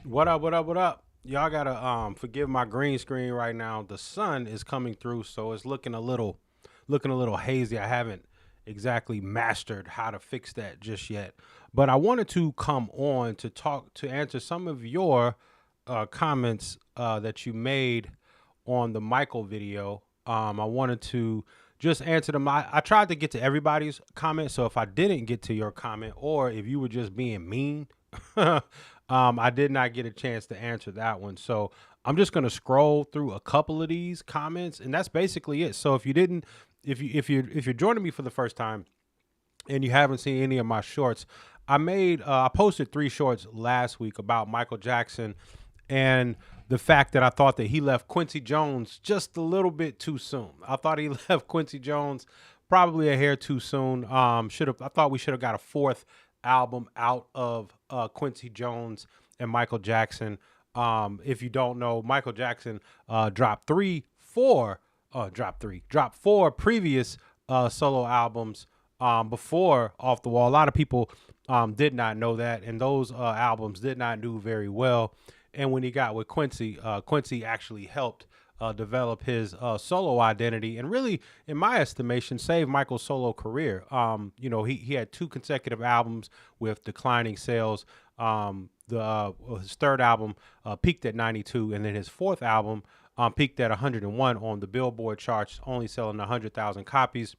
What up? What up? What up? Y'all gotta forgive my green screen right now. The sun is coming through, so it's looking a little hazy. I haven't exactly mastered how to fix that just yet. But I wanted to come on to talk to answer some of your comments that you made on the Michael video. I wanted to just answer them. I tried to get to everybody's comment, so if I didn't get to your comment, or if you were just being mean, I did not get a chance to answer that one. So I'm just gonna scroll through a couple of these comments, and that's basically it. So if you didn't, if you're joining me for the first time and you haven't seen any of my shorts, I posted 3 shorts last week about Michael Jackson and the fact that I thought that he left Quincy Jones just a little bit too soon. I thought he left Quincy Jones probably a hair too soon. Should have I thought we should have got a fourth album out of Quincy Jones and Michael Jackson. If you don't know, Michael Jackson dropped four previous solo albums before Off the Wall. A lot of people did not know that, and those albums did not do very well. And when he got with Quincy, Quincy actually helped develop his solo identity and really, in my estimation, save Michael's solo career. He had 2 consecutive albums with declining sales. His third album peaked at 92, and then his fourth album peaked at 101 on the Billboard charts, only selling 100,000 copies.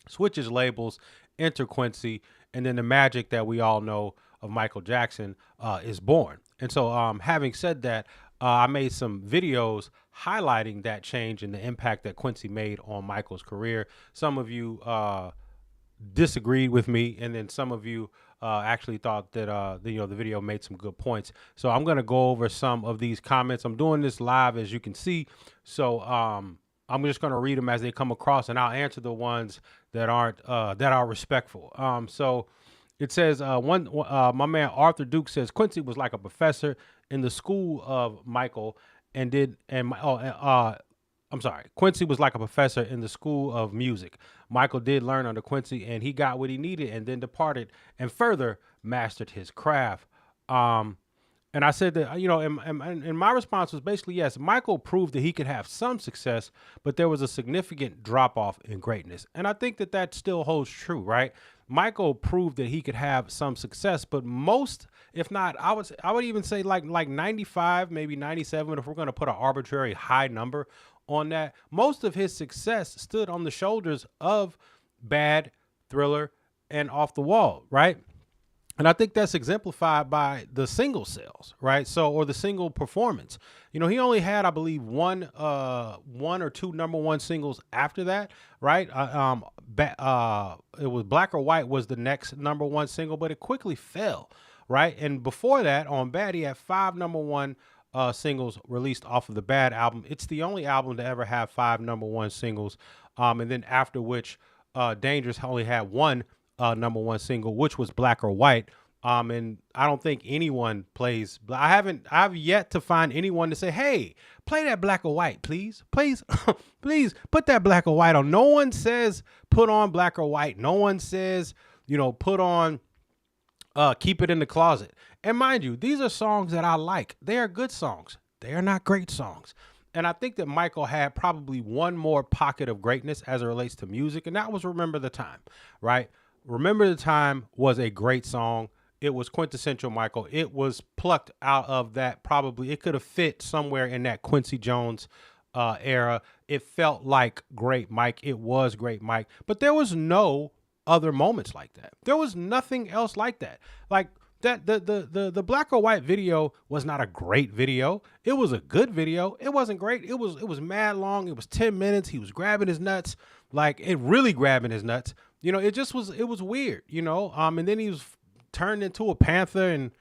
Switches labels, enter Quincy, and then the magic that we all know of Michael Jackson is born. And so, having said that, I made some videos highlighting that change and the impact that Quincy made on Michael's career. Some of you disagreed with me, and then some of you actually thought that the video made some good points. So I'm gonna go over some of these comments. I'm doing this live, as you can see. So I'm just gonna read them as they come across, and I'll answer the ones that aren't that are respectful. So it says my man Arthur Duke says Quincy was like a professor in the school of Michael, and did and my- oh I'm sorry. Quincy was like a professor in the school of music. Michael did learn under Quincy, and he got what he needed, and then departed and further mastered his craft. Um, and I said that, and my response was basically yes. Michael proved that he could have some success, but there was a significant drop off in greatness, and I think that that still holds true, right? Michael proved that he could have some success, but most, if not, I would even say like 95, maybe 97, if we're going to put an arbitrary high number on that. Most of his success stood on the shoulders of Bad, Thriller, and Off the Wall, right? And I think that's exemplified by the single sales, right? So, or the single performance. He only had, I believe, one or two number one singles after that, right? It was Black or White was the next number one single, but it quickly fell, right? And before that, on Bad, he had 5 number one singles released off of the Bad album. It's the only album to ever have 5 number one singles. And then after which, Dangerous only had one number one single, which was Black or White. And I don't think anyone plays. I've yet to find anyone to say, "Hey, play that Black or White, please, please, please put that Black or White on." No one says put on Black or White. No one says, put on Keep It in the Closet. And mind you, these are songs that I like. They are good songs. They are not great songs. And I think that Michael had probably one more pocket of greatness as it relates to music, and that was Remember the Time, right? Remember the Time was a great song. It was quintessential Michael. It was plucked out of that, probably, it could have fit somewhere in that Quincy Jones era. It felt like great Mike. It was great Mike. But there was no other moments like that. There was nothing else like that. Like that the Black or White video was not a great video. It was a good video. It wasn't great. It was mad long. It was 10 minutes. He was grabbing his nuts, like it really grabbing his nuts. It was weird, and then he was turned into a panther, and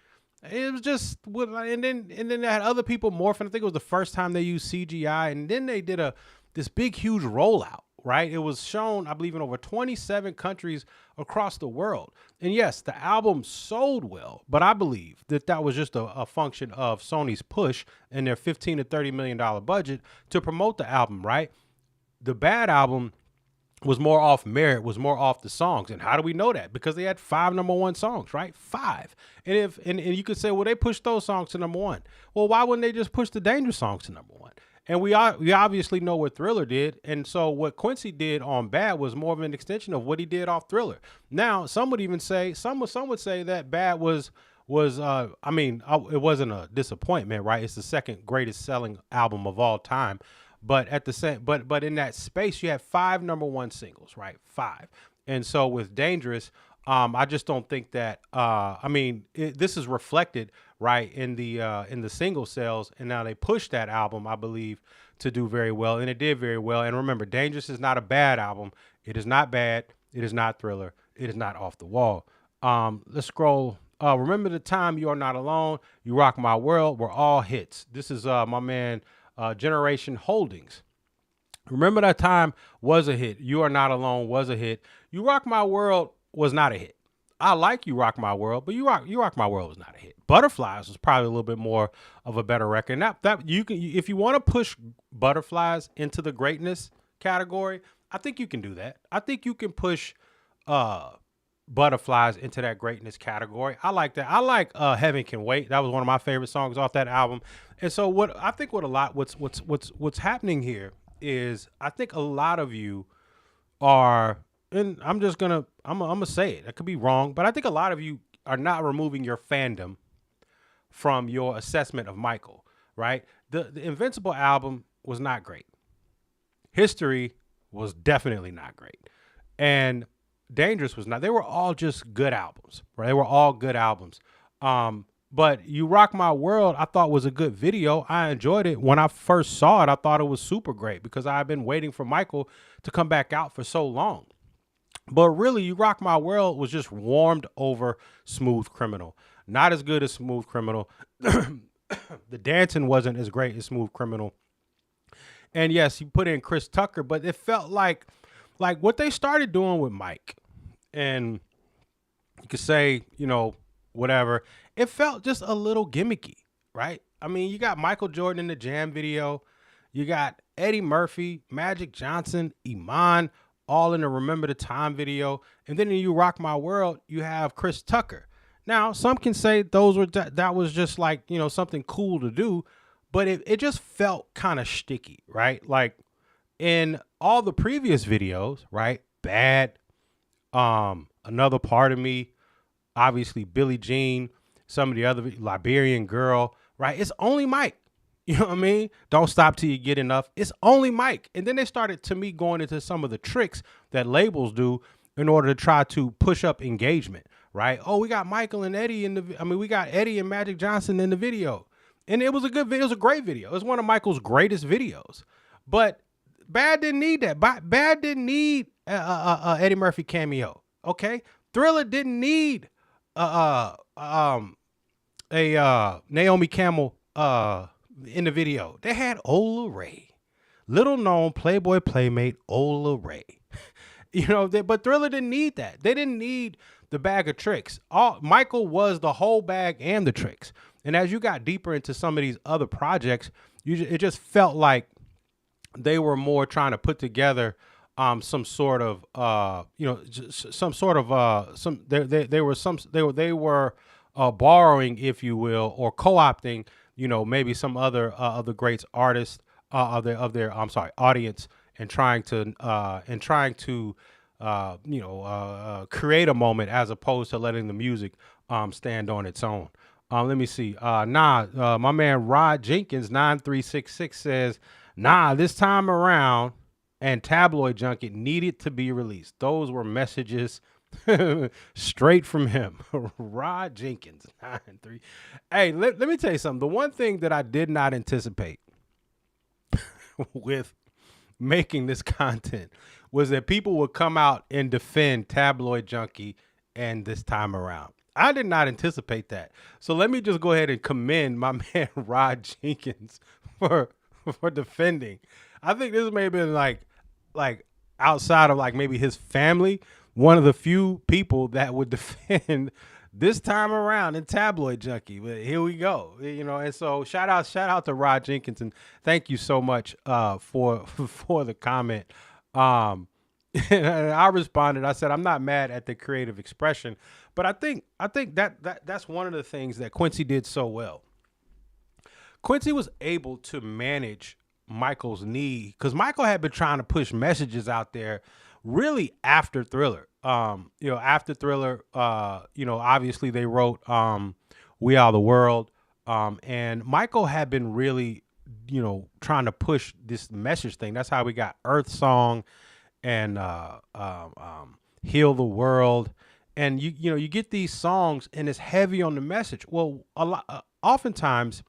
it was just and then they had other people morphing. I think it was the first time they used CGI, and then they did this big huge rollout, right? It was shown, I believe, in over 27 countries across the world. And yes, the album sold well, but I believe that that was just a function of Sony's push and their $15 to $30 million budget to promote the album, right? The Bad album was more off merit, was more off the songs. And how do we know that? Because they had 5 #1 songs, right? 5. And you could say, well, they pushed those songs to #1. Well, why wouldn't they just push the Dangerous songs to #1? And we obviously know what Thriller did. And so what Quincy did on Bad was more of an extension of what he did off Thriller. Now, some would even say, some would say that Bad it wasn't a disappointment, right? It's the second greatest selling album of all time. But at the same, but in that space, you have 5 #1 singles, right? 5. And so with Dangerous, I just don't think that. This is reflected right in the single sales, and now they pushed that album, I believe, to do very well, and it did very well. And remember, Dangerous is not a bad album. It is not bad. It is not Thriller. It is not Off the Wall. Let's scroll. Remember the Time, You Are Not Alone, You Rock My World were all hits. This is my man. Generation Holdings. Remember That Time was a hit. You Are Not Alone was a hit. You Rock My World was not a hit. I like You Rock My World, but You Rock My World was not a hit. Butterflies was probably a little bit more of a better record. That you can, if you want to push Butterflies into the greatness category, I think you can do that. I think you can push Butterflies into that greatness category. I like that. I like Heaven Can Wait. That was one of my favorite songs off that album. And so what's happening here is, I think a lot of you are, and I'm gonna say it. I could be wrong, but I think a lot of you are not removing your fandom from your assessment of Michael, right? The Invincible album was not great. History was definitely not great. And Dangerous was not. They were all just good albums, right? They were all good albums. But You Rock My World, I thought was a good video. I enjoyed it. When I first saw it, I thought it was super great because I've been waiting for Michael to come back out for so long. But really, You Rock My World was just warmed over Smooth Criminal. Not as good as Smooth Criminal. The dancing wasn't as great as Smooth Criminal. And yes, you put in Chris Tucker, but it felt like what they started doing with Mike. And you could say, whatever. It felt just a little gimmicky, right? I mean, you got Michael Jordan in the Jam video. You got Eddie Murphy, Magic Johnson, Iman, all in the Remember the Time video. And then in You Rock My World, you have Chris Tucker. Now, some can say that was just like, something cool to do, but it just felt kind of sticky, right? Like in all the previous videos, right? Bad, Another Part of Me, obviously Billie Jean, some of the other, Liberian Girl, right? It's only Mike. You know what I mean? Don't Stop Till You Get Enough. It's only Mike. And then they started, to me, going into some of the tricks that labels do in order to try to push up engagement, right? Oh, we got Michael and Eddie we got Eddie and Magic Johnson in the video. And it was a good video. It was a great video. It was one of Michael's greatest videos. But Bad didn't need that. Bad didn't need Eddie Murphy cameo. Okay? Thriller didn't need Naomi Campbell in the video. They had Ola Ray, little known Playboy playmate Ola Ray. But Thriller didn't need that. They didn't need the bag of tricks. Michael was the whole bag and the tricks. And as you got deeper into some of these other projects, it just felt like they were more trying to put together some sort of they were borrowing, if you will, or co-opting, maybe some other of the greats artists of their audience, and trying to create a moment as opposed to letting the music stand on its own. Let me see. My man Rod Jenkins 9366 says, this time around and Tabloid Junket needed to be released. Those were messages straight from him. Rod Jenkins 93. Hey, let me tell you something. The one thing that I did not anticipate with making this content was that people would come out and defend Tabloid Junkie and This Time Around. I did not anticipate that. So let me just go ahead and commend my man Rod Jenkins for defending. I think this may have been like outside of like maybe his family, one of the few people that would defend This Time Around in Tabloid Junkie. But here we go, and so shout out to Rod Jenkins, and thank you so much for the comment. And I responded. I said, I'm not mad at the creative expression, but I think that's one of the things that Quincy did so well. Quincy was able to manage Michael's need because Michael had been trying to push messages out there really after Thriller. After Thriller, obviously they wrote We Are the World. And Michael had been really, trying to push this message thing. That's how we got Earth Song and Heal the World. And you get these songs and it's heavy on the message. Well, oftentimes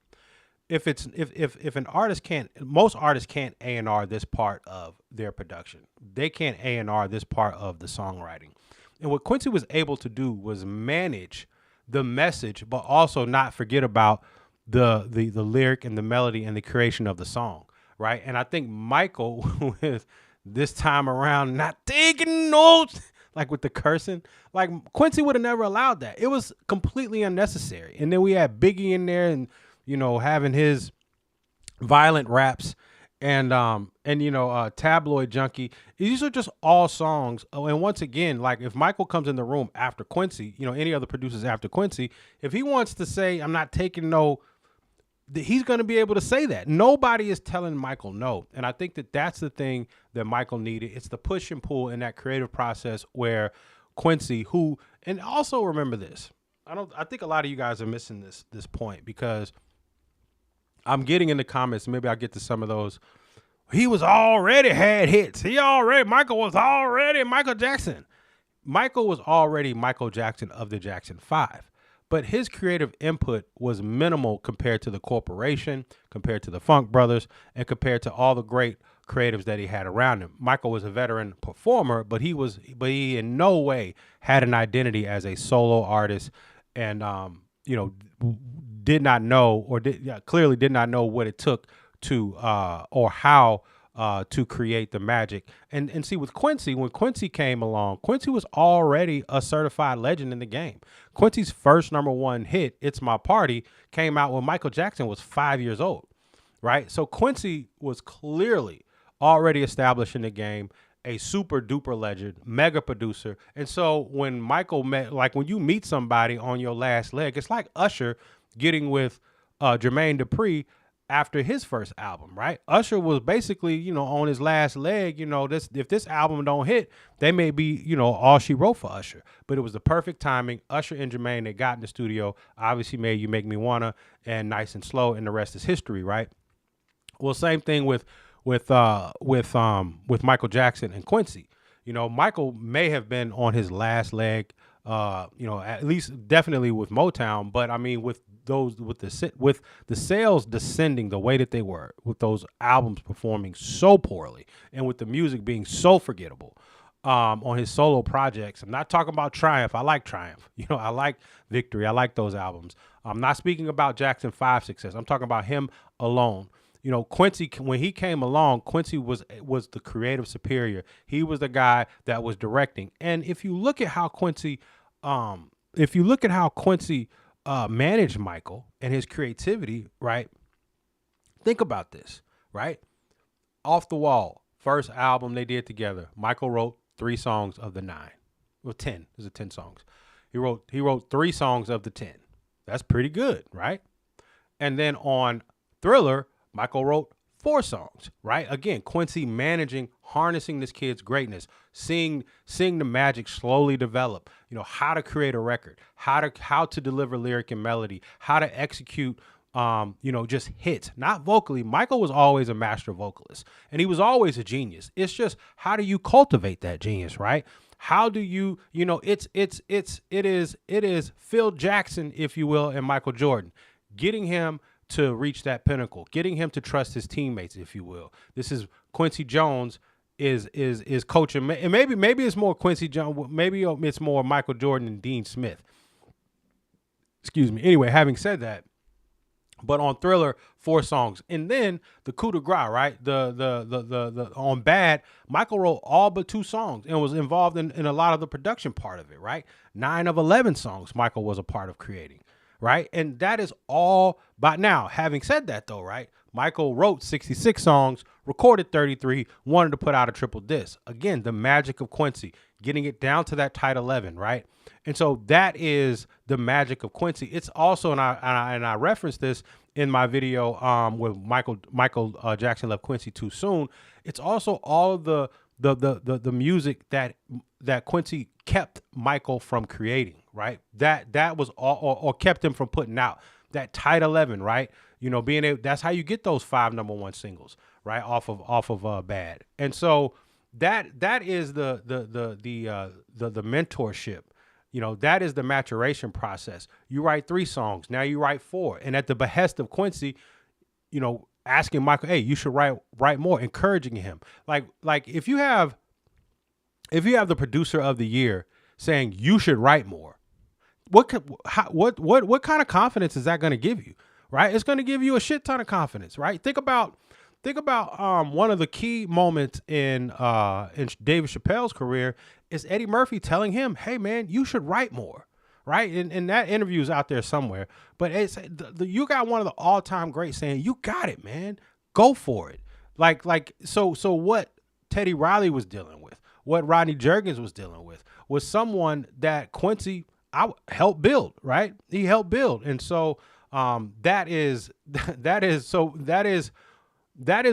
if an artist can't, most artists can't A&R this part of their production. They can't A&R this part of the songwriting. And what Quincy was able to do was manage the message, but also not forget about the lyric and the melody and the creation of the song, right? And I think Michael, with this time around, not taking notes, like with the cursing, like Quincy would have never allowed that. It was completely unnecessary. And then we had Biggie in there and, having his violent raps and Tabloid Junkie. These are just all songs. Oh, and once again, like if Michael comes in the room after Quincy, any other producers after Quincy, if he wants to say, I'm not taking no, he's going to be able to say that. Nobody is telling Michael no. And I think that that's the thing that Michael needed. It's the push and pull in that creative process where Quincy, and also remember this, I think a lot of you guys are missing this point because I'm getting in the comments. Maybe I'll get to some of those. He was already had hits. Michael was already Michael Jackson. Michael was already Michael Jackson of the Jackson 5. But his creative input was minimal compared to the corporation, compared to the Funk Brothers, and compared to all the great creatives that he had around him. Michael was a veteran performer, but he in no way had an identity as a solo artist, and did not know clearly did not know what it took to or how to create the magic. And see, with Quincy, when Quincy came along, Quincy was already a certified legend in the game. Quincy's first #1 hit, It's My Party, came out when Michael Jackson was 5 years old, right? So Quincy was clearly already established in the game, a super duper legend, mega producer. And so when Michael when you meet somebody on your last leg, it's like Usher getting with Jermaine Dupri after his first album, right? Usher was basically, on his last leg, if this album don't hit, they may be, all she wrote for Usher. But it was the perfect timing. Usher and Jermaine, they got in the studio, obviously made You Make Me Wanna and Nice and Slow, and the rest is history, right? Well, same thing with Michael Jackson and Quincy. Michael may have been on his last leg, at least definitely with Motown, but I mean with the sales descending the way that they were, with those albums performing so poorly, and with the music being so forgettable, on his solo projects. I'm not talking about Triumph. I like Triumph. I like Victory. I like those albums. I'm not speaking about Jackson 5 success. I'm talking about him alone. Quincy, when he came along, Quincy was the creative superior. He was the guy that was directing. And if you look at how Quincy, managed Michael and his creativity, right? Think about this, right? Off the Wall, first album they did together. Michael wrote 3 songs of the 9. Well, 10. There's a 10 songs. He wrote 3 songs of the 10. That's pretty good, right? And then on Thriller, Michael wrote 4 songs, right? Again, Quincy managing, harnessing this kid's greatness, seeing the magic slowly develop, how to create a record, how to deliver lyric and melody, how to execute, just hits, not vocally. Michael was always a master vocalist, and he was always a genius. It's just, how do you cultivate that genius, right? How do you, it is Phil Jackson, if you will, and Michael Jordan, getting him to reach that pinnacle, getting him to trust his teammates, if you will. This is Quincy Jones is coaching, and maybe it's more Quincy Jones, maybe it's more Michael Jordan and Dean Smith. Excuse me. Anyway, having said that, but on Thriller, 4 songs, and then the coup de grace, right? The on Bad, Michael wrote all but 2 songs and was involved in a lot of the production part of it, right? 9 of 11 songs Michael was a part of creating. right? And that is all by now. Having said that though, right? Michael wrote 66 songs, recorded 33, wanted to put out a triple disc. Again, the magic of Quincy, getting it down to that tight 11, right? And so that is the magic of Quincy. It's also, and I referenced this in my video with Michael Jackson left Quincy too soon. It's also all of the music that Quincy kept Michael from creating, right? That was all, or kept him from putting out that tight 11, right? You know, being able, that's how you get those 5 #1 singles, right? Off of Bad. And so that is the mentorship. You know, that is the maturation process. You write 3 songs, now you write 4. And at the behest of Quincy, you know, asking Michael, hey, you should write more, encouraging him. Like if you have the producer of the year saying you should write more, what kind of confidence is that going to give you? Right? It's going to give you a shit ton of confidence, right? Think about one of the key moments in David Chappelle's career is Eddie Murphy telling him, "Hey man, you should write more." Right? And that interview is out there somewhere, but it's you got one of the all-time greats saying, "You got it, man. Go for it." So what Teddy Riley was dealing with, what Rodney Jerkins was dealing with, was someone that Quincy helped build, right? He helped build. And so that is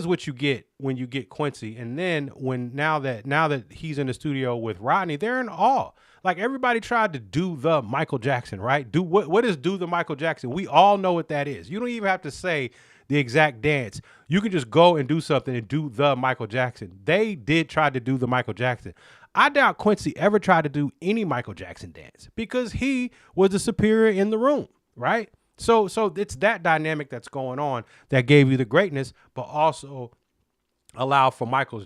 what you get when you get Quincy. And then now that he's in the studio with Rodney, they're in awe. Like everybody tried to do the Michael Jackson, right? What is do the Michael Jackson? We all know what that is. You don't even have to say the exact dance. You can just go and do something and do the Michael Jackson. They did try to do the Michael Jackson. I doubt Quincy ever tried to do any Michael Jackson dance because he was the superior in the room, right? So it's that dynamic that's going on that gave you the greatness, but also allowed for Michael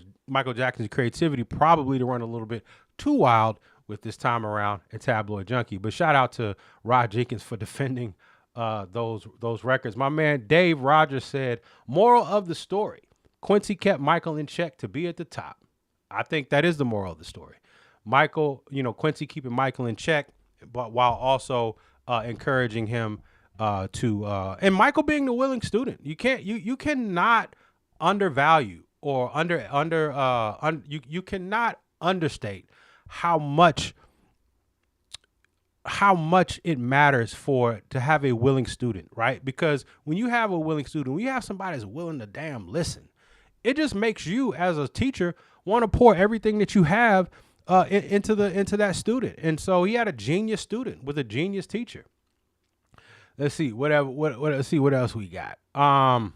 Jackson's creativity probably to run a little bit too wild with this time around in Tabloid Junkie. But shout out to Rod Jenkins for defending those records. My man Dave Rogers said, moral of the story, Quincy kept Michael in check to be at the top. I think that is the moral of the story. Quincy keeping Michael in check, but while also encouraging him and Michael being the willing student. You cannot undervalue or you cannot understate how much it matters to have a willing student, right? Because when you have a willing student, when you have somebody that's willing to damn listen, it just makes you as a teacher want to pour everything that you have into that student. And so he had a genius student with a genius teacher. Let's see let's see what else we got. My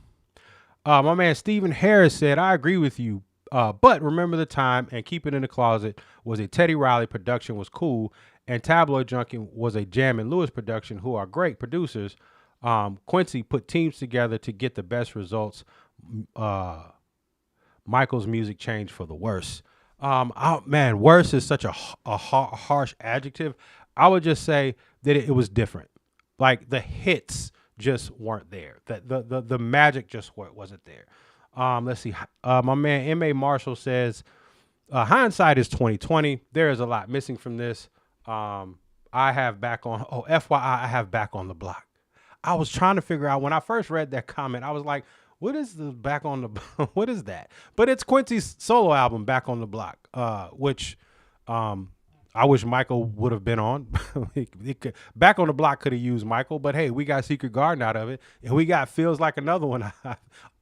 man Stephen Harris said, I agree with you. But remember the time and Keep It in the Closet was a Teddy Riley production, was cool, and Tabloid Junkie was a Jam and Lewis production, who are great producers. Quincy put teams together to get the best results. Michael's music changed for the worse. Man, worse is such a harsh adjective. I would just say that it was different. Like the hits just weren't there. That the magic just wasn't there. Let's see. My man M.A. Marshall says, hindsight is 2020. There is a lot missing from this. FYI, I have Back on the Block. I was trying to figure out when I first read that comment, I was like, what is the Back on the what is that? But it's Quincy's solo album, Back on the Block, which I wish Michael would have been on. Back on the Block could have used Michael, but hey, we got Secret Garden out of it, and we got Feels Like Another One.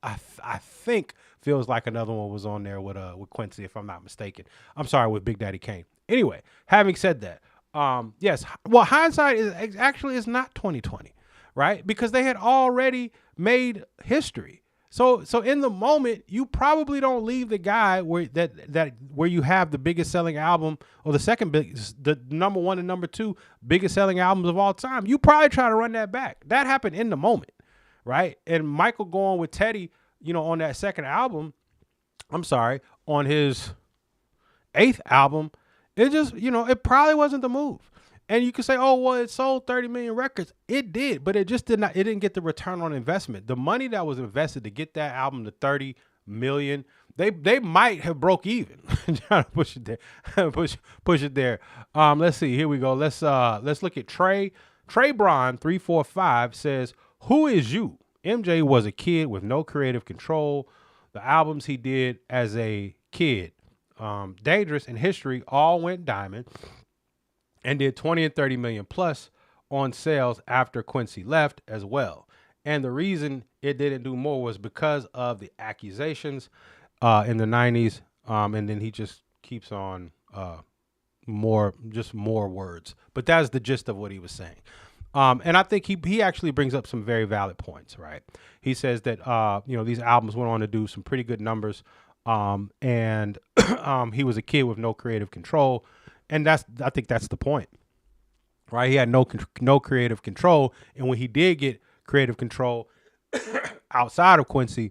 I think Feels Like Another One was on there with Quincy, if I'm not mistaken. I'm sorry, with Big Daddy Kane. Anyway, having said that, yes, well, hindsight is not 2020, right? Because they had already made history. So in the moment, you probably don't leave the guy where you have the biggest selling album, or the second biggest, the number 1 and number 2 biggest selling albums of all time. You probably try to run that back. That happened in the moment, right? And Michael going with Teddy, on that second album, on his 8th album, it just, it probably wasn't the move. And you can say, oh, well, it sold 30 million records. It did, but it didn't get the return on investment. The money that was invested to get that album to 30 million, they might have broke even. Trying to push it there. Push it there. Let's see. Here we go. Let's look at Trey. Trey Braun 345 says, "Who is you? MJ was a kid with no creative control. The albums he did as a kid, Dangerous and History, all went diamond and did 20 and 30 million plus on sales after Quincy left as well. And the reason it didn't do more was because of the accusations in the 90s. And then he just keeps on more words. But that's the gist of what he was saying. And I think he actually brings up some very valid points, right? He says that, these albums went on to do some pretty good numbers. And he was a kid with no creative control. And I think that's the point, right? He had no creative control. And when he did get creative control outside of Quincy,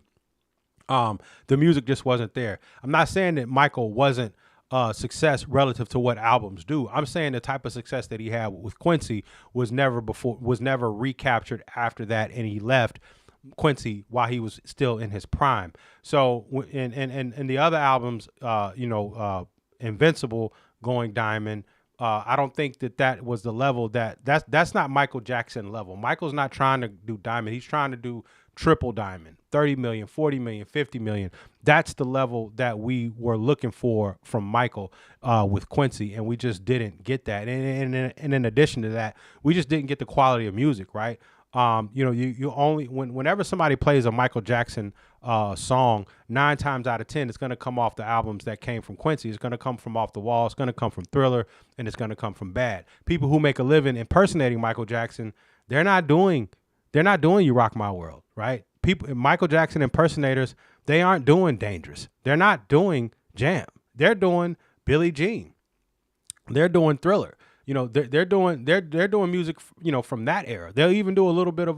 the music just wasn't there. I'm not saying that Michael wasn't success relative to what albums do. I'm saying the type of success that he had with Quincy was never recaptured after that, and he left Quincy while he was still in his prime. So in the other albums, Invincible, going diamond, I don't think that was the level that's not Michael Jackson level. Michael's not trying to do diamond. He's trying to do triple diamond, 30 million, 40 million, 50 million. That's the level that we were looking for from Michael with Quincy, and we just didn't get that. And in addition to that, we just didn't get the quality of music, right? You only whenever somebody plays a Michael Jackson song, 9 times out of 10, it's going to come off the albums that came from Quincy. It's going to come from Off the Wall. It's going to come from Thriller, and it's going to come from Bad. People who make a living impersonating Michael Jackson, they're not doing You Rock My World, right? Michael Jackson impersonators, they aren't doing Dangerous. They're not doing Jam. They're doing Billie Jean. They're doing Thriller. They're doing music, from that era. They'll even do a little bit of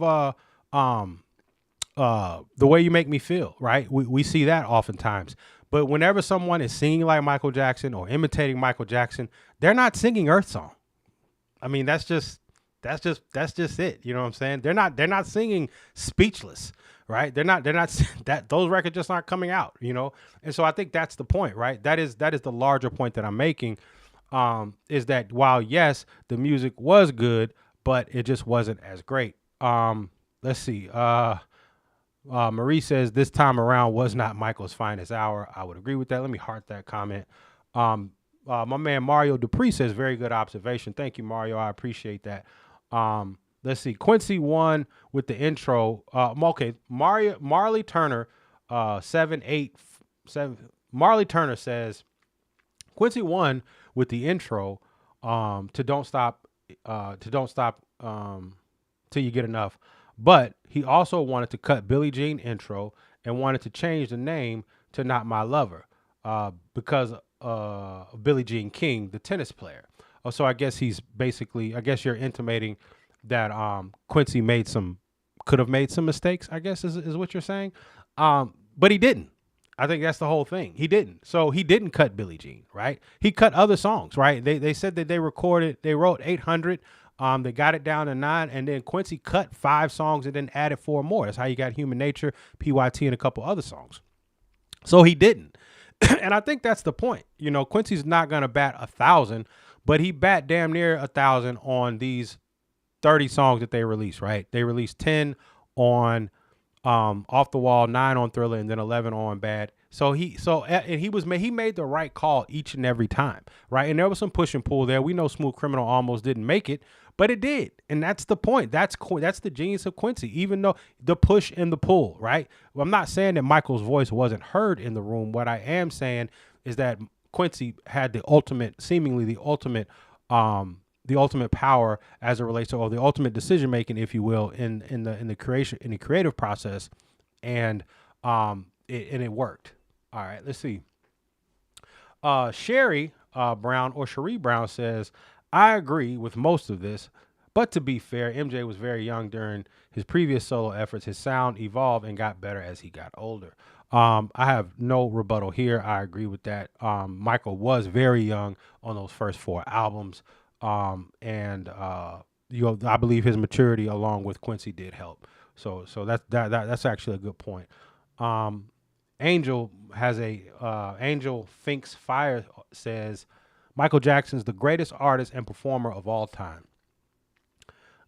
The Way You Make Me Feel, right? We see that oftentimes. But whenever someone is singing like Michael Jackson or imitating Michael Jackson, they're not singing Earth Song. I mean, that's just it. You know what I'm saying? They're not singing Speechless, right? They're not that those records just aren't coming out, And so I think that's the point, right? That is the larger point that I'm making, is that while yes, the music was good, but it just wasn't as great. Let's see. Marie says this time around was not Michael's finest hour. I would agree with that. Let me heart that comment. My man Mario Dupree says very good observation. Thank you, Mario. I appreciate that. Let's see. Quincy won with the intro. Okay. Marley Turner, 787. Marley Turner says Quincy won with the intro, to Don't Stop Till You Get Enough. But he also wanted to cut Billie Jean intro and wanted to change the name to Not My Lover, because of Billie Jean King, the tennis player. So I guess you're intimating that Quincy could have made some mistakes, I guess is what you're saying. But he didn't. I think that's the whole thing. He didn't. So he didn't cut Billie Jean, right? He cut other songs, right? They said that they wrote 800. They got it down to 9, and then Quincy cut 5 songs and then added 4 more. That's how you got Human Nature, PYT, and a couple other songs. So he didn't. And I think that's the point. Quincy's not going to bat 1,000, but he bat damn near 1,000 on these 30 songs that they released, right? They released 10 on Off the Wall, 9 on Thriller, and then 11 on Bad. He made the right call each and every time, right? And there was some push and pull there. We know Smooth Criminal almost didn't make it, but it did. And that's the point. That's the genius of Quincy, even though the push and the pull, right? Well, I'm not saying that Michael's voice wasn't heard in the room. What I am saying is that Quincy had the ultimate power as it relates to, or the ultimate decision making, if you will, in the creative process, and it worked. All right, let's see. Sherry Brown, or Cherie Brown, says, I agree with most of this, but to be fair, MJ was very young during his previous solo efforts. His sound evolved and got better as he got older. I have no rebuttal here. I agree with that. Michael was very young on those first 4 albums. I believe his maturity along with Quincy did help. So that's actually a good point. Angel Thinks Fire says Michael Jackson's the greatest artist and performer of all time.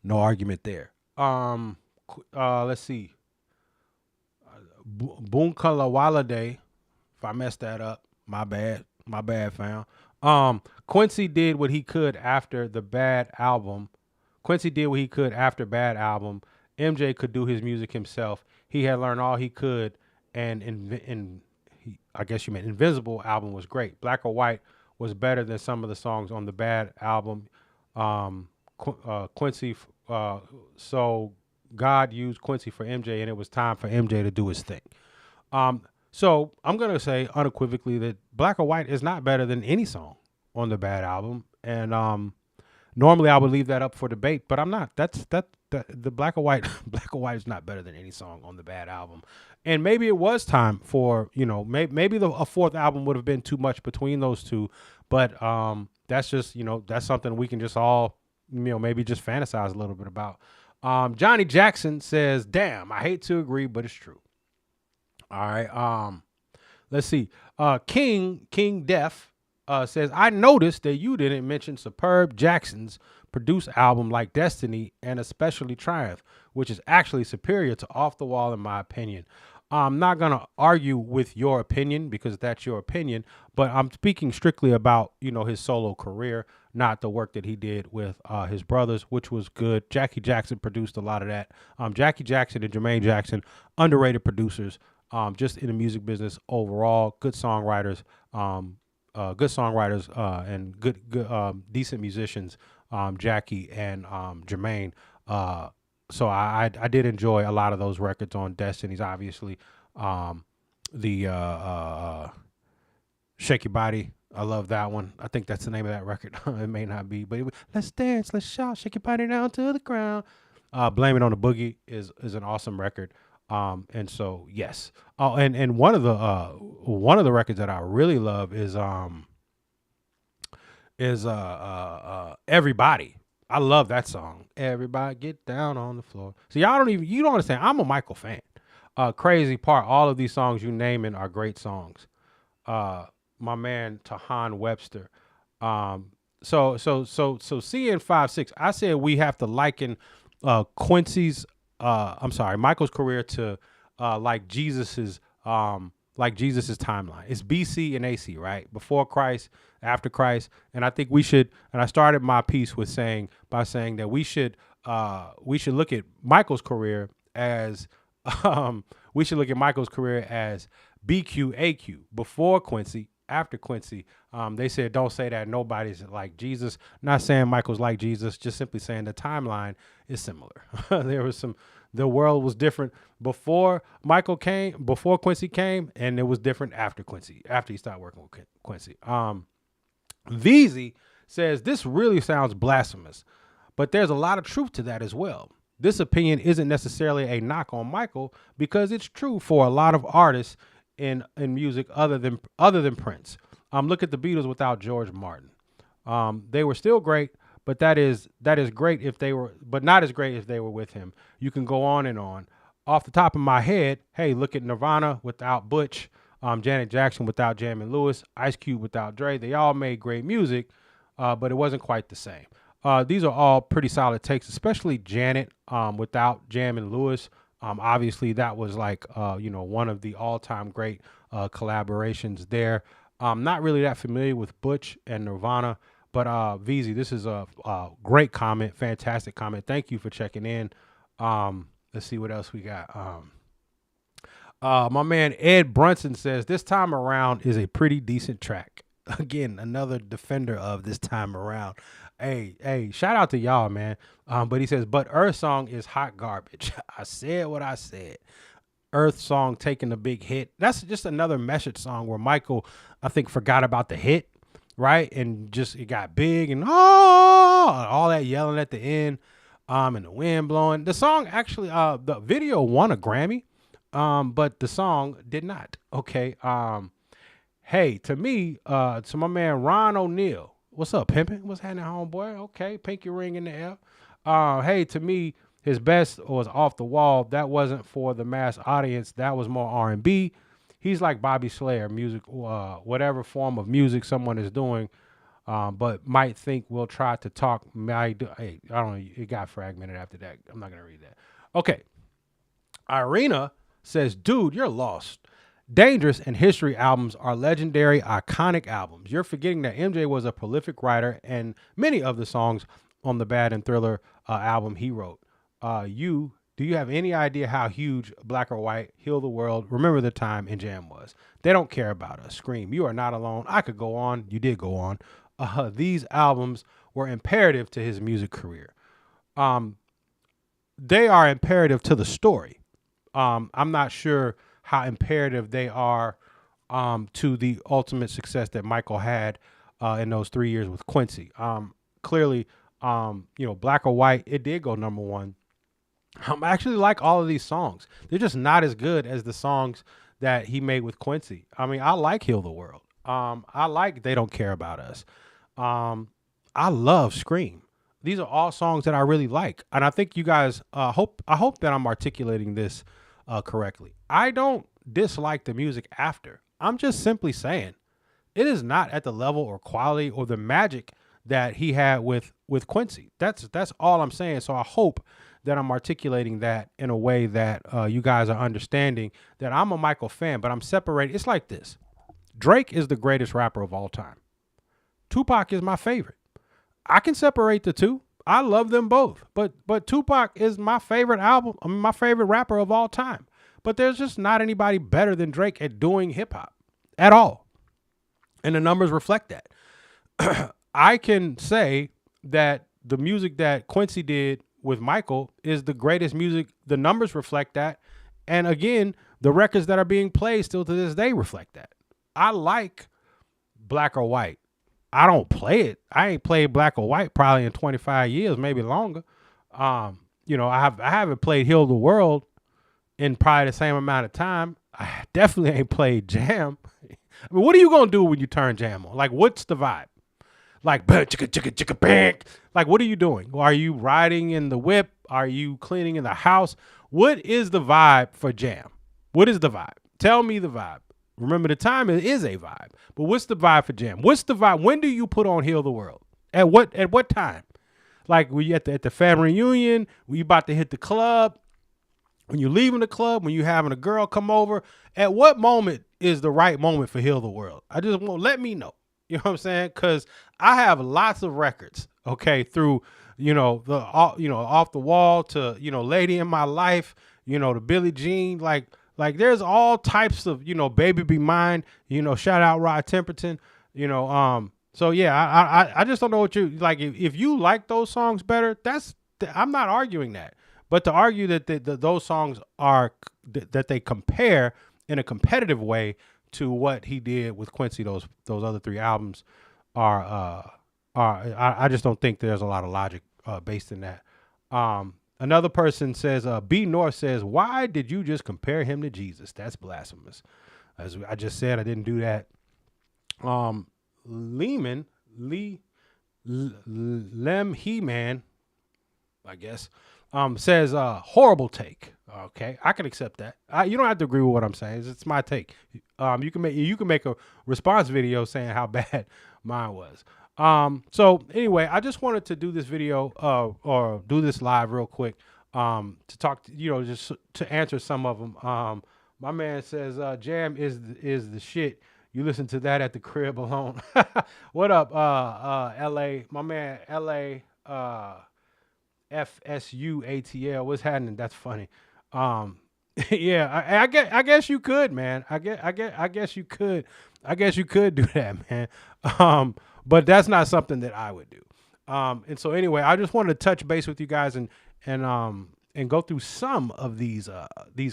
No argument there. Let's see. Bunkalawalade. If I messed that up, my bad. My bad, fam. Quincy did what he could after the Bad album. Quincy did what he could after Bad album. MJ could do his music himself. He had learned all he could, and I guess you meant Invisible album was great. Black or White was better than some of the songs on the Bad album. Quincy, so God used Quincy for MJ, and it was time for MJ to do his thing. So I'm gonna say unequivocally that Black or White is not better than any song on the Bad album, and normally I would leave that up for debate, but I'm not. That's the Black or White Black or White is not better than any song on the Bad album, and maybe it was time for maybe a fourth album would have been too much between those two, but that's just that's something we can just all maybe just fantasize a little bit about. Johnny Jackson says, "Damn, I hate to agree, but it's true." All right. Let's see. King Def says, I noticed that you didn't mention Superb Jackson's produced album like Destiny and especially Triumph, which is actually superior to Off the Wall in my opinion. I'm not going to argue with your opinion because that's your opinion, but I'm speaking strictly about, his solo career, not the work that he did with his brothers, which was good. Jackie Jackson produced a lot of that. Jackie Jackson and Jermaine Jackson, underrated producers. Just in the music business overall, good songwriters, and good decent musicians, Jackie and Jermaine. So I did enjoy a lot of those records on Destiny's. Obviously, the Shake Your Body. I love that one. I think that's the name of that record. It may not be, but let's dance, let's shout, shake your body down to the ground. Blame It on the Boogie is an awesome record. And so yes. Oh, and one of the records that I really love is Everybody. I love that song. Everybody get down on the floor. So you don't understand. I'm a Michael fan. Crazy part, all of these songs you naming are great songs. My man Tahan Webster. So CN 5-6, I said we have to liken Michael's career to like Jesus's timeline. It's BC and AC, right? Before Christ, after Christ. And I think we should, and I started my piece by saying that we should look at Michael's career as BQ, AQ, before Quincy, after Quincy. They said, don't say that nobody's like Jesus. Not saying Michael's like Jesus, just simply saying the timeline is similar. The world was different before Quincy came, and it was different after Quincy, after he started working with Quincy. VZ says, this really sounds blasphemous, but there's a lot of truth to that as well. This opinion isn't necessarily a knock on Michael because it's true for a lot of artists in music other than Prince. Look at the Beatles without George Martin. They were still great, but that is great if they were, but not as great if they were with him. You can go on and on. Off the top of my head, hey, look at Nirvana without Butch, Janet Jackson without Jam and Lewis, Ice Cube without Dre. They all made great music, but it wasn't quite the same. These are all pretty solid takes, especially Janet without Jam and Lewis. Obviously, that was like one of the all-time great collaborations there. I'm not really that familiar with Butch and Nirvana, but VZ, this is a great comment, fantastic comment. Thank you for checking in. Let's see what else we got. My man Ed Brunson says, this time around is a pretty decent track. Again, another defender of this time around. Hey, shout out to y'all, man. But he says, but Earth Song is hot garbage. I said what I said. Earth Song taking a big hit. That's just another message song where Michael, I think, forgot about the hit, right? And just it got big and all that yelling at the end, and the wind blowing. The song actually, the video won a Grammy, but the song did not. Okay. Hey, to me, to my man Ron O'Neal. What's up, pimpin'? What's happening, homeboy? Okay, pinky ring in the air. Hey, to me, his best was Off the Wall. That wasn't for the mass audience. That was more R&B. He's like Bobby Slayer, music, whatever form of music someone is doing. but might think we'll try to talk. Hey, I don't know. It got fragmented after that. I'm not gonna read that. Okay. Irina says, dude, you're lost. Dangerous and History albums are legendary, iconic albums. You're forgetting that MJ was a prolific writer, and many of the songs on the Bad and Thriller album he wrote. Do you have any idea how huge Black or White, Heal the World, Remember the Time, and Jam was? They don't care about us. Scream, you are not alone. I could go on. You did go on. These albums were imperative to his music career. They are imperative to the story. I'm not sure how imperative they are to the ultimate success that Michael had in those 3 years with Quincy. Clearly, Black or White, it did go number one. I actually like all of these songs. They're just not as good as the songs that he made with Quincy. I mean, I like Heal the World. I like They Don't Care About Us. I love Scream. These are all songs that I really like. And I think you guys I hope that I'm articulating this correctly. I don't dislike the music after. I'm just simply saying it is not at the level or quality or the magic that he had with Quincy. That's all I'm saying. So I hope that I'm articulating that in a way that you guys are understanding that I'm a Michael fan, but I'm separated. It's like this. Drake is the greatest rapper of all time. Tupac is my favorite. I can separate the two. I love them both, but Tupac is my favorite my favorite rapper of all time. But there's just not anybody better than Drake at doing hip hop at all. And the numbers reflect that. I can say that the music that Quincy did with Michael is the greatest music. The numbers reflect that. And again, the records that are being played still to this day reflect that. I like Black or White. I don't play it. I ain't played Black or White probably in 25 years, maybe longer. I haven't played Heal the World in probably the same amount of time. I definitely ain't played Jam. I mean, what are you gonna do when you turn Jam on? Like, what's the vibe? Like, chicka chicka chicka bang. Like, what are you doing? Are you riding in the whip? Are you cleaning in the house? What is the vibe for Jam? What is the vibe? Tell me the vibe. Remember the Time is a vibe, but what's the vibe for Jam? What's the vibe? When do you put on Heal the World? At what time? Like, were you at the family reunion? Were you about to hit the club? When you're leaving the club? When you're having a girl come over? At what moment is the right moment for Heal the World? I just want let me know. You know what I'm saying? Because I have lots of records. Okay, through Off the Wall to Lady in My Life. To Billie Jean. Like there's all types of, Baby Be Mine, shout out Rod Temperton, so yeah, I just don't know what you like. If you like those songs better, I'm not arguing that, but to argue that those songs are, that they compare in a competitive way to what he did with Quincy, those other three albums I just don't think there's a lot of logic based in that. Another person says, B North says, why did you just compare him to Jesus? That's blasphemous. As I just said, I didn't do that. Lem He-Man, I guess, says, horrible take. Okay, I can accept that. You don't have to agree with what I'm saying. It's my take. You can make a response video saying how bad mine was. So anyway, I just wanted to do this video or do this live real quick to talk to, just to answer some of them. My man says Jam is the shit. You listen to that at the crib alone. What up, LA? My man, LA FSUATL. What's happening? That's funny. Yeah, I guess you could, man. I guess you could. I guess you could do that, man. But that's not something that I would do. And so anyway, I just wanted to touch base with you guys and go through some of these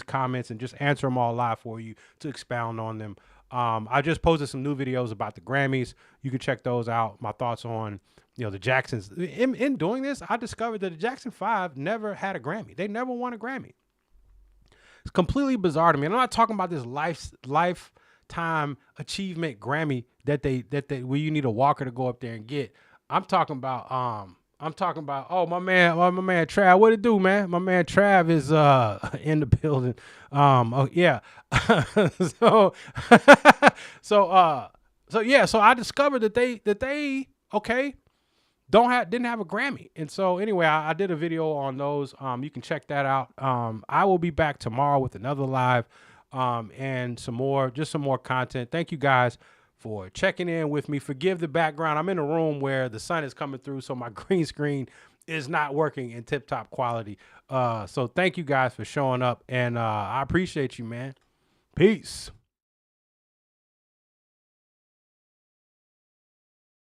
comments and just answer them all live for you to expound on them. I just posted some new videos about the Grammys. You can check those out. My thoughts on, the Jacksons. In doing this, I discovered that the Jackson 5 never had a Grammy. They never won a Grammy. It's completely bizarre to me. And I'm not talking about this lifetime achievement Grammy that they where you need a walker to go up there and get. I'm talking about oh my man Trav, what it do, man? My man Trav is in the building. Oh yeah. so I discovered that they okay, didn't have a Grammy. And so anyway, I did a video on those. You can check that out. I will be back tomorrow with another live and some more content. Thank you guys for checking in with me. Forgive the background. I'm in a room where the sun is coming through, so my green screen is not working in tip-top quality. So thank you guys for showing up, and I appreciate you, man. Peace.